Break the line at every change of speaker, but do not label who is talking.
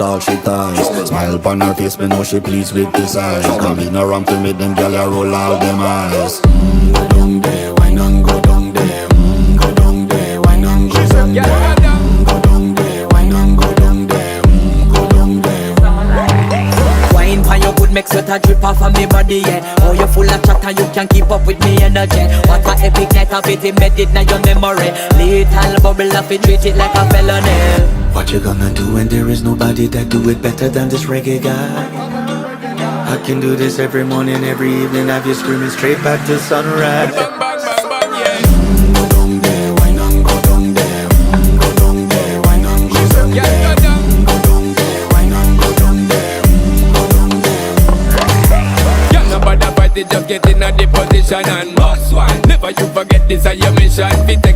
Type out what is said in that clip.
all she ties. Smile upon her face, me know she pleased with this eyes. Come in around to make them gyal a roll out them eyes. Go down there, why not go down there? Go down there, why not go down there? Go down there, why not go down there? Go down there.
Wine for your good make sweat a drip off of me body, yeah. Oh, you full of chatter, you can keep up with me energy. What a epic night of it, embedded in your memory. Little bubble of it, treat it like a felony.
What you gonna do when there is nobody that do it better than this reggae guy? I can do this every morning, every evening, have you screaming straight back to sunrise. Go down there, why not go down there? Go down there, why not go down there? Go down there, why not go down there? Go down there.
Y'all know about the party, just get in a the position and boss one. Never you forget this is your mission. Fit